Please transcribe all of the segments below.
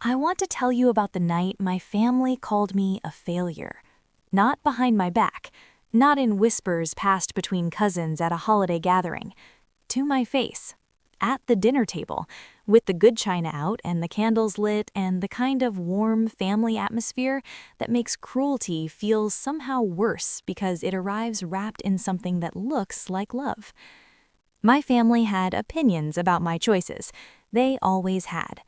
I want to tell you about the night my family called me a failure. Not behind my back, not in whispers passed between cousins at a holiday gathering. To my face. At the dinner table, with the good china out and the candles lit and the kind of warm family atmosphere that makes cruelty feel somehow worse because it arrives wrapped in something that looks like love. My family had opinions about my choices. They always had.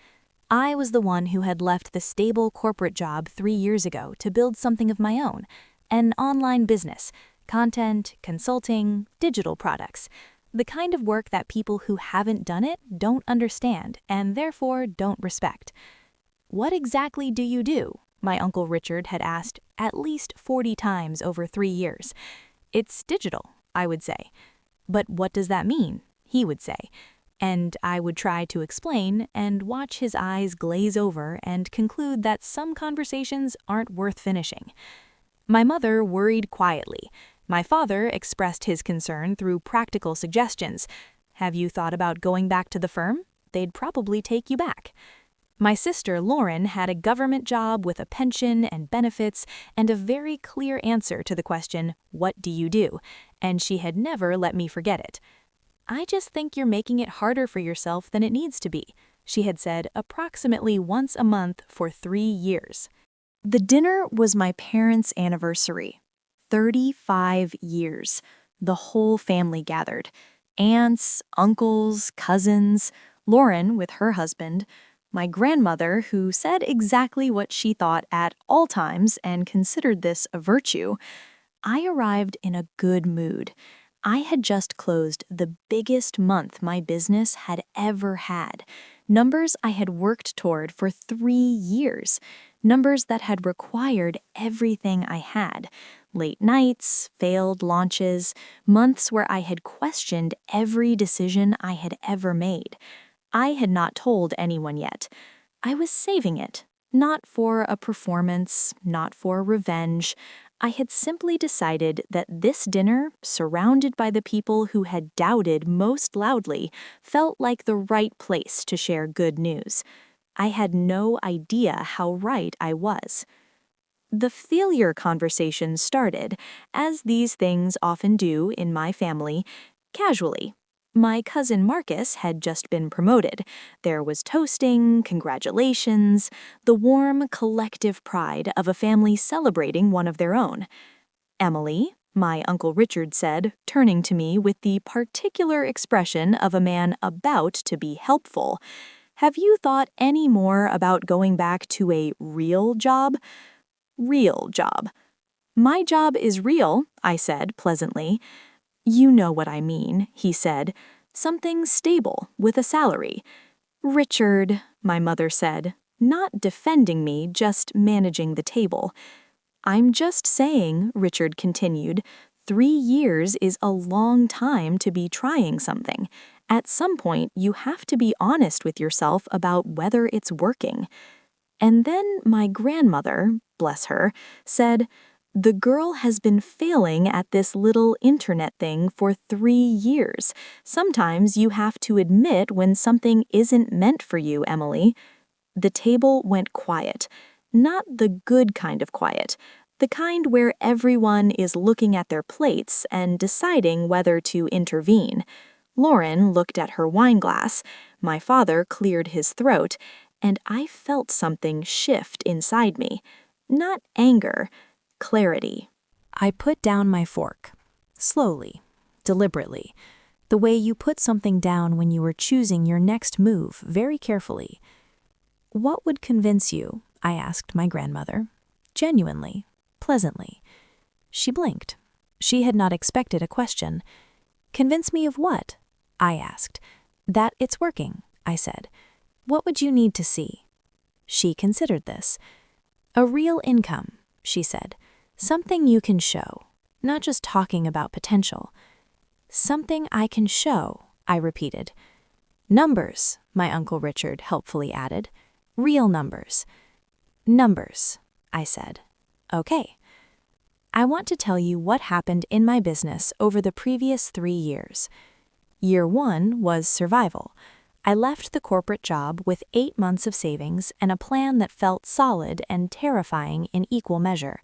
I was the one who had left the stable corporate job 3 years ago to build something of my own, an online business, content, consulting, digital products, the kind of work that people who haven't done it don't understand and therefore don't respect. What exactly do you do? My Uncle Richard had asked at least 40 times over 3 years. It's digital, I would say. But what does that mean? He would say. And I would try to explain and watch his eyes glaze over and conclude that some conversations aren't worth finishing. My mother worried quietly. My father expressed his concern through practical suggestions. Have you thought about going back to the firm? They'd probably take you back. My sister Lauren had a government job with a pension and benefits and a very clear answer to the question, "What do you do?" And she had never let me forget it. I just think you're making it harder for yourself than it needs to be, she had said approximately once a month for 3 years. The dinner was my parents' anniversary. 35 years. The whole family gathered. Aunts, uncles, cousins, Lauren with her husband, my grandmother who said exactly what she thought at all times and considered this a virtue. I arrived in a good mood. I had just closed the biggest month my business had ever had. Numbers I had worked toward for 3 years. Numbers that had required everything I had. Late nights, failed launches, months where I had questioned every decision I had ever made. I had not told anyone yet. I was saving it. Not for a performance, not for revenge. I had simply decided that this dinner, surrounded by the people who had doubted most loudly, felt like the right place to share good news. I had no idea how right I was. The failure conversation started, as these things often do in my family, casually. My cousin Marcus had just been promoted. There was toasting, congratulations, the warm, collective pride of a family celebrating one of their own. Emily, my Uncle Richard said, turning to me with the particular expression of a man about to be helpful, have you thought any more about going back to a real job? Real job. My job is real, I said pleasantly. You know what I mean, he said. Something stable, with a salary. Richard, my mother said, not defending me, just managing the table. I'm just saying, Richard continued, 3 years is a long time to be trying something. At some point, you have to be honest with yourself about whether it's working. And then my grandmother, bless her, said, the girl has been failing at this little internet thing for 3 years. Sometimes you have to admit when something isn't meant for you, Emily. The table went quiet. Not the good kind of quiet. The kind where everyone is looking at their plates and deciding whether to intervene. Lauren looked at her wine glass. My father cleared his throat, and I felt something shift inside me. Not anger. Clarity. I put down my fork. Slowly, deliberately. The way you put something down when you are choosing your next move very carefully. What would convince you? I asked my grandmother. Genuinely, pleasantly. She blinked. She had not expected a question. Convince me of what? I asked. That it's working, I said. What would you need to see? She considered this. A real income, she said. Something you can show, not just talking about potential. Something I can show, I repeated. Numbers, my Uncle Richard helpfully added. Real numbers. Numbers, I said. Okay. I want to tell you what happened in my business over the previous 3 years. Year 1 was survival. I left the corporate job with 8 months of savings and a plan that felt solid and terrifying in equal measure.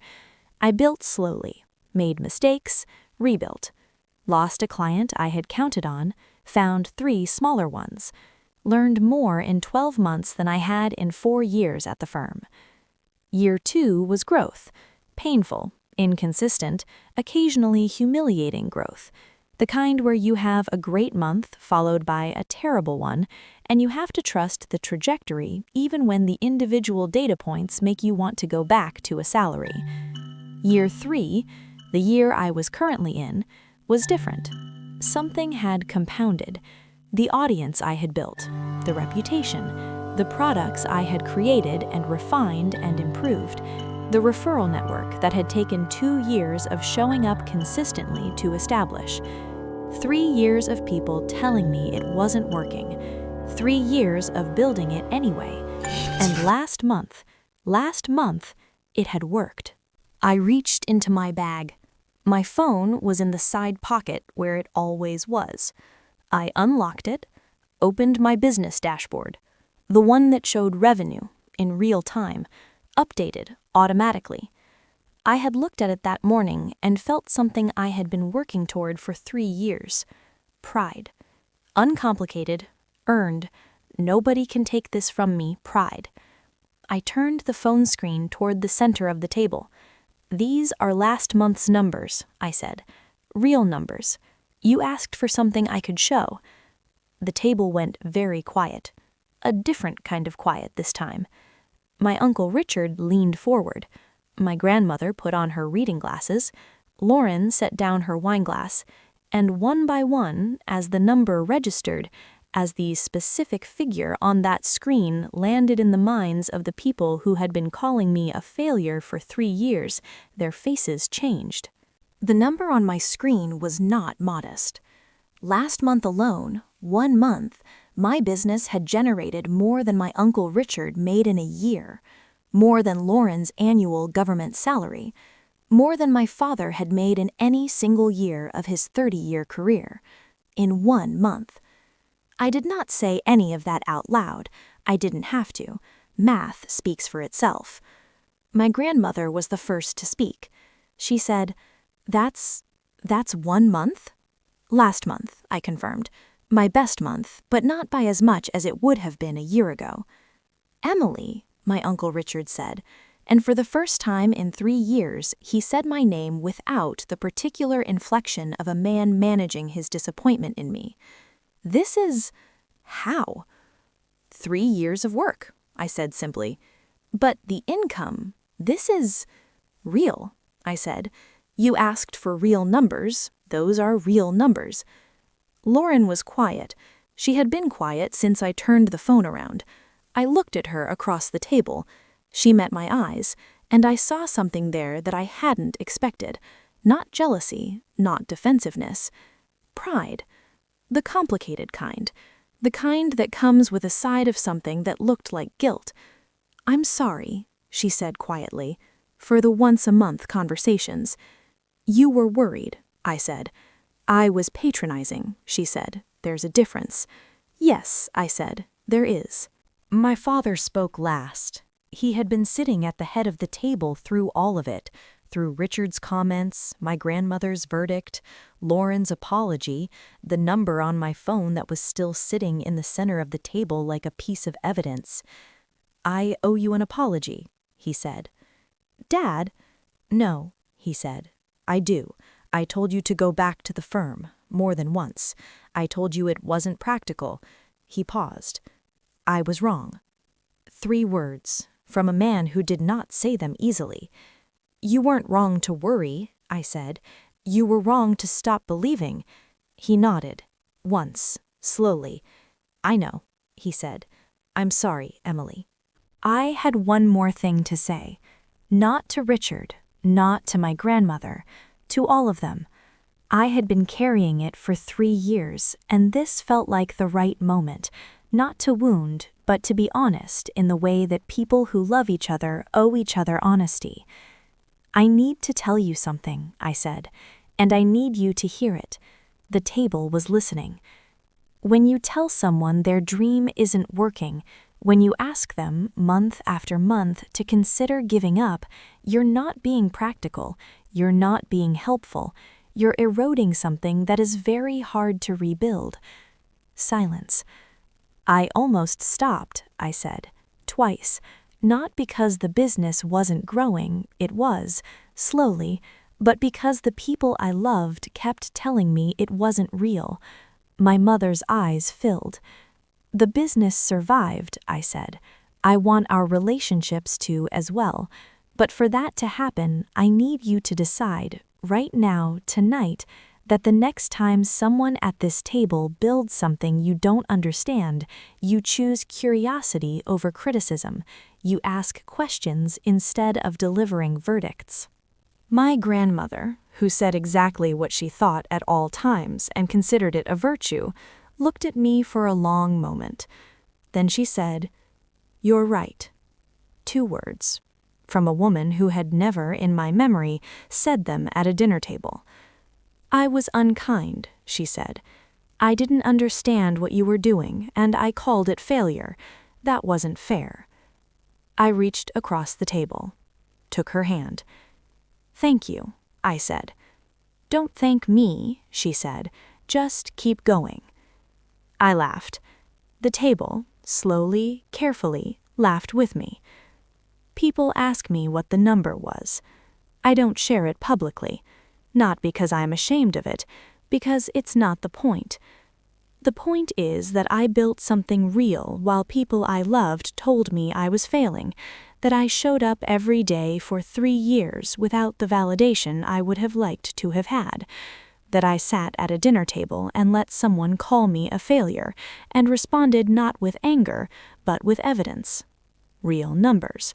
I built slowly, made mistakes, rebuilt. Lost a client I had counted on, found 3 smaller ones. Learned more in 12 months than I had in 4 years at the firm. Year 2 was growth. Painful, inconsistent, occasionally humiliating growth. The kind where you have a great month followed by a terrible one, and you have to trust the trajectory even when the individual data points make you want to go back to a salary. Year 3, the year I was currently in, was different. Something had compounded. The audience I had built, the reputation, the products I had created and refined and improved, the referral network that had taken 2 years of showing up consistently to establish. 3 years of people telling me it wasn't working. 3 years of building it anyway. And last month, it had worked. I reached into my bag. My phone was in the side pocket where it always was. I unlocked it, opened my business dashboard, the one that showed revenue in real time, updated automatically. I had looked at it that morning and felt something I had been working toward for 3 years. Pride. Uncomplicated, earned, nobody can take this from me pride. I turned the phone screen toward the center of the table. "These are last month's numbers," I said. "Real numbers. You asked for something I could show." The table went very quiet. A different kind of quiet this time. My Uncle Richard leaned forward. My grandmother put on her reading glasses. Lauren set down her wineglass. And one by one, as the number registered, as the specific figure on that screen landed in the minds of the people who had been calling me a failure for 3 years, their faces changed. The number on my screen was not modest. Last month alone, 1 month, my business had generated more than my Uncle Richard made in a year, more than Lauren's annual government salary, more than my father had made in any single year of his 30-year career, in 1 month. I did not say any of that out loud. I didn't have to. Math speaks for itself. My grandmother was the first to speak. She said, That's 1 month?" "Last month," I confirmed. "My best month, but not by as much as it would have been a year ago." "Emily," my Uncle Richard said, and for the first time in 3 years, he said my name without the particular inflection of a man managing his disappointment in me. "This is... how?" "3 years of work," I said simply. "But the income, this is... real," I said. "You asked for real numbers. Those are real numbers." Lauren was quiet. She had been quiet since I turned the phone around. I looked at her across the table. She met my eyes, and I saw something there that I hadn't expected. Not jealousy, not defensiveness. Pride. The complicated kind. The kind that comes with a side of something that looked like guilt. "I'm sorry," she said quietly, "for the once-a-month conversations." "You were worried," I said. "I was patronizing," she said. "There's a difference." "Yes," I said, "there is." My father spoke last. He had been sitting at the head of the table through all of it, through Richard's comments, my grandmother's verdict, Lauren's apology, the number on my phone that was still sitting in the center of the table like a piece of evidence. "I owe you an apology," he said. "Dad?" "No," he said. "I do. I told you to go back to the firm, more than once. I told you it wasn't practical." He paused. "I was wrong." 3 words, from a man who did not say them easily. "You weren't wrong to worry," I said. "You were wrong to stop believing." He nodded. Once, slowly. "I know," he said. "I'm sorry, Emily." I had one more thing to say. Not to Richard, not to my grandmother, to all of them. I had been carrying it for 3 years, and this felt like the right moment, not to wound, but to be honest in the way that people who love each other owe each other honesty. "I need to tell you something," I said, "and I need you to hear it." The table was listening. When you tell someone their dream isn't working, when you ask them month after month to consider giving up, you're not being practical, you're not being helpful, you're eroding something that is very hard to rebuild. Silence. I almost stopped, I said, twice, not because the business wasn't growing, it was, slowly, but because the people I loved kept telling me it wasn't real. My mother's eyes filled. The business survived, I said. I want our relationships to as well. But for that to happen, I need you to decide, right now, tonight, that the next time someone at this table builds something you don't understand, you choose curiosity over criticism. You ask questions instead of delivering verdicts. My grandmother, who said exactly what she thought at all times and considered it a virtue, looked at me for a long moment. Then she said, "You're right." 2 words, from a woman who had never, in my memory, said them at a dinner table. "I was unkind," she said. "I didn't understand what you were doing, and I called it failure. That wasn't fair." I reached across the table, took her hand. "Thank you," I said. "Don't thank me," she said. "Just keep going." I laughed. The table, slowly, carefully, laughed with me. People ask me what the number was. I don't share it publicly, not because I'm ashamed of it, because it's not the point. The point is that I built something real while people I loved told me I was failing, that I showed up every day for 3 years without the validation I would have liked to have had, that I sat at a dinner table and let someone call me a failure and responded not with anger, but with evidence. Real numbers.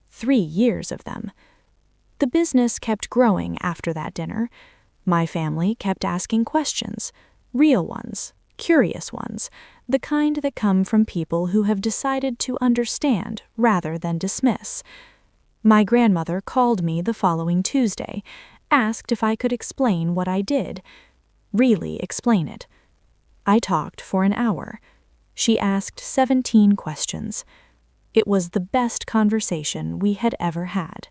3 years of them. The business kept growing after that dinner. My family kept asking questions, real ones, curious ones, the kind that come from people who have decided to understand rather than dismiss. My grandmother called me the following Tuesday, asked if I could explain what I did. Really explain it. I talked for an hour. She asked 17 questions. It was the best conversation we had ever had.